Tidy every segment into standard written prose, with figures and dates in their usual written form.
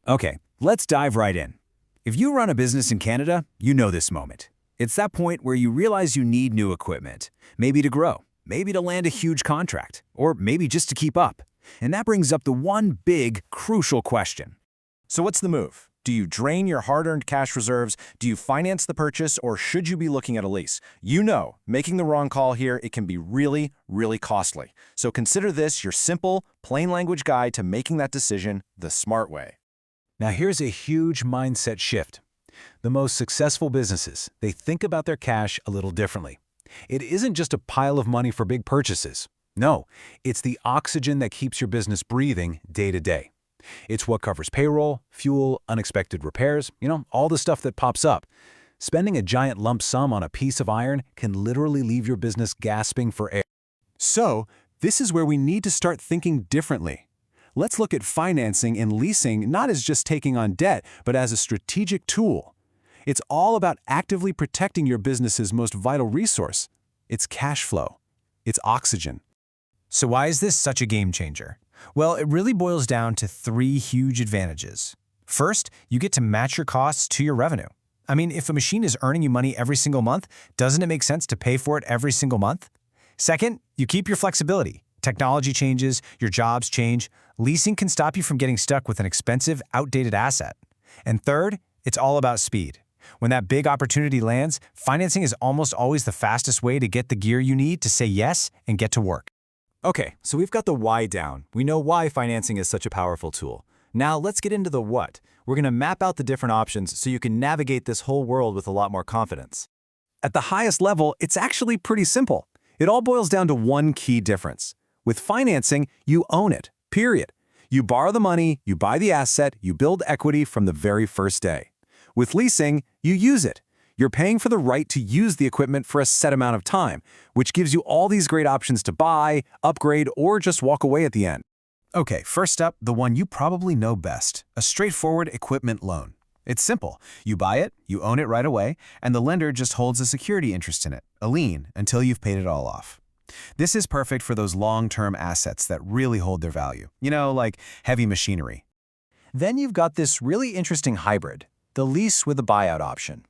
Okay, let's dive right in. If you run a business in Canada, you know this moment. It's that point where you realize you need new equipment, maybe to grow, maybe to land a huge contract, or maybe just to keep up. And that brings up the one big, crucial question. So what's the move? Do you drain your hard-earned cash reserves? Do you finance the purchase, or should you be looking at a lease? You know, making the wrong call here, it can be really, really costly. So consider this your simple, plain language guide to making that decision the smart way. Now here's a huge mindset shift. The most successful businesses, they think about their cash a little differently. It isn't just a pile of money for big purchases. No, it's the oxygen that keeps your business breathing day to day. It's what covers payroll, fuel, unexpected repairs, all the stuff that pops up. Spending a giant lump sum on a piece of iron can literally leave your business gasping for air. So, this is where we need to start thinking differently. Let's look at financing and leasing not as just taking on debt, but as a strategic tool. It's all about actively protecting your business's most vital resource. It's cash flow. It's oxygen. So why is this such a game changer? Well, it really boils down to three huge advantages. First, you get to match your costs to your revenue. I mean, if a machine is earning you money every single month, doesn't it make sense to pay for it every single month? Second, you keep your flexibility. Technology changes, your jobs change. Leasing can stop you from getting stuck with an expensive, outdated asset. And third, it's all about speed. When that big opportunity lands, financing is almost always the fastest way to get the gear you need to say yes and get to work. Okay, so we've got the why down. We know why financing is such a powerful tool. Now let's get into the what. We're going to map out the different options so you can navigate this whole world with a lot more confidence. At the highest level, it's actually pretty simple. It all boils down to one key difference. With financing, you own it, period. You borrow the money, you buy the asset, you build equity from the very first day. With leasing, you use it. You're paying for the right to use the equipment for a set amount of time, which gives you all these great options to buy, upgrade, or just walk away at the end. Okay, first up, the one you probably know best, a straightforward equipment loan. It's simple. You buy it, you own it right away, and the lender just holds a security interest in it, a lien, until you've paid it all off. This is perfect for those long-term assets that really hold their value, like heavy machinery. Then you've got this really interesting hybrid, the lease with a buyout option.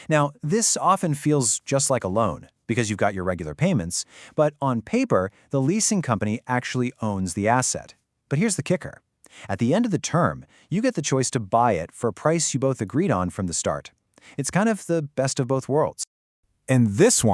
Now, this often feels just like a loan because you've got your regular payments, but on paper, the leasing company actually owns the asset. But here's the kicker. At the end of the term, you get the choice to buy it for a price you both agreed on from the start. It's kind of the best of both worlds. And this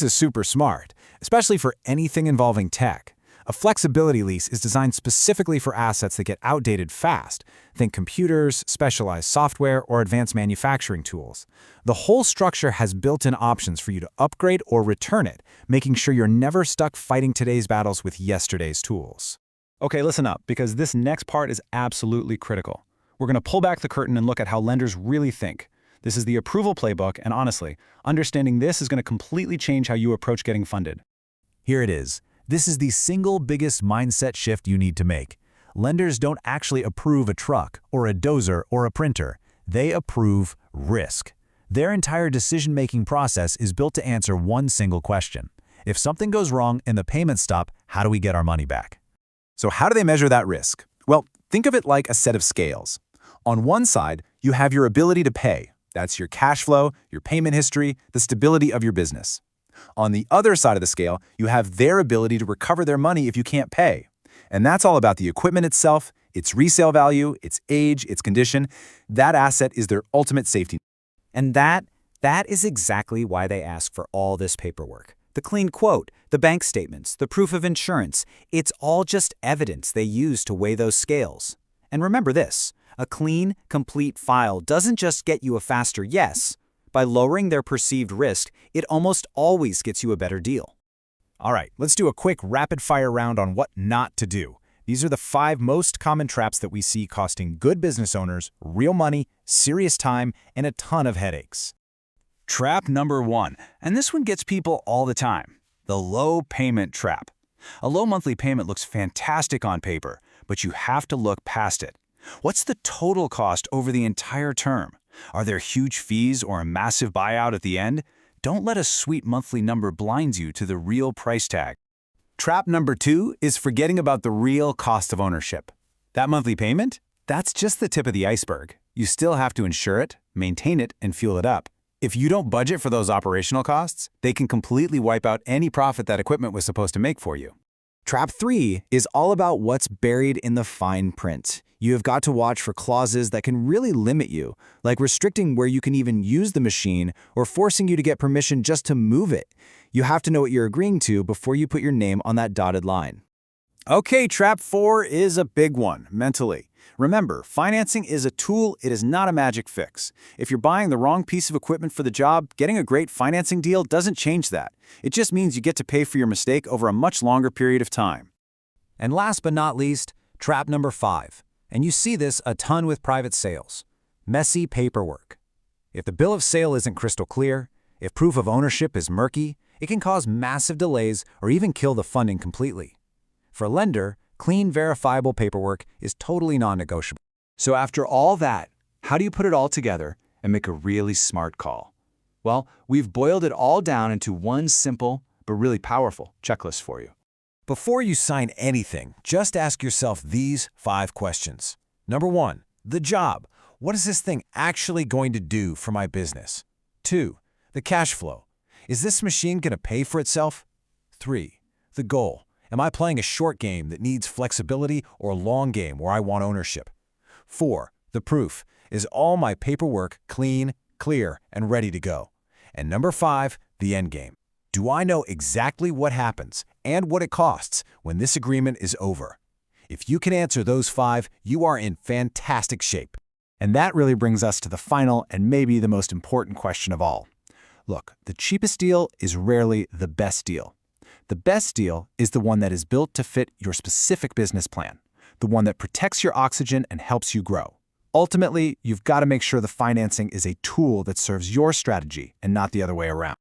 is super smart, especially for anything involving tech. A flexibility lease is designed specifically for assets that get outdated fast. Think computers, specialized software, or advanced manufacturing tools. The whole structure has built-in options for you to upgrade or return it, making sure you're never stuck fighting today's battles with yesterday's tools. Okay, listen up, because this next part is absolutely critical. We're going to pull back the curtain and look at how lenders really think. This is the approval playbook, and honestly, understanding this is going to completely change how you approach getting funded. Here it is. This is the single biggest mindset shift you need to make. Lenders don't actually approve a truck or a dozer or a printer. They approve risk. Their entire decision-making process is built to answer one single question. If something goes wrong and the payments stop, how do we get our money back? So how do they measure that risk? Well, think of it like a set of scales. On one side, you have your ability to pay. That's your cash flow, your payment history, the stability of your business. On the other side of the scale, you have their ability to recover their money if you can't pay. And that's all about the equipment itself, its resale value, its age, its condition. That asset is their ultimate safety. And that is exactly why they ask for all this paperwork. The clean quote, the bank statements, the proof of insurance, it's all just evidence they use to weigh those scales. And remember this, a clean, complete file doesn't just get you a faster yes. By lowering their perceived risk, it almost always gets you a better deal. All right, let's do a quick rapid-fire round on what not to do. These are the 5 most common traps that we see costing good business owners real money, serious time, and a ton of headaches. Trap number 1, and this one gets people all the time, the low payment trap. A low monthly payment looks fantastic on paper, but you have to look past it. What's the total cost over the entire term? Are there huge fees or a massive buyout at the end? Don't let a sweet monthly number blind you to the real price tag. Trap number 2 is forgetting about the real cost of ownership. That monthly payment? That's just the tip of the iceberg. You still have to insure it, maintain it, and fuel it up. If you don't budget for those operational costs, they can completely wipe out any profit that equipment was supposed to make for you. Trap 3 is all about what's buried in the fine print. You have got to watch for clauses that can really limit you, like restricting where you can even use the machine or forcing you to get permission just to move it. You have to know what you're agreeing to before you put your name on that dotted line. Okay, trap 4 is a big one, mentally. Remember, financing is a tool, it is not a magic fix. If you're buying the wrong piece of equipment for the job, getting a great financing deal doesn't change that. It just means you get to pay for your mistake over a much longer period of time. And last but not least, trap number 5. And you see this a ton with private sales. Messy paperwork. If the bill of sale isn't crystal clear, if proof of ownership is murky, it can cause massive delays or even kill the funding completely. For a lender, clean, verifiable paperwork is totally non-negotiable. So after all that, how do you put it all together and make a really smart call? Well, we've boiled it all down into one simple but really powerful checklist for you. Before you sign anything, just ask yourself these 5 questions. Number 1, the job. What is this thing actually going to do for my business? 2, the cash flow. Is this machine going to pay for itself? 3, the goal. Am I playing a short game that needs flexibility or a long game where I want ownership? 4, the proof. Is all my paperwork clean, clear, and ready to go? And number 5, the end game. Do I know exactly what happens and what it costs when this agreement is over? If you can answer those 5, you are in fantastic shape. And that really brings us to the final and maybe the most important question of all. Look, the cheapest deal is rarely the best deal. The best deal is the one that is built to fit your specific business plan, the one that protects your oxygen and helps you grow. Ultimately, you've got to make sure the financing is a tool that serves your strategy and not the other way around.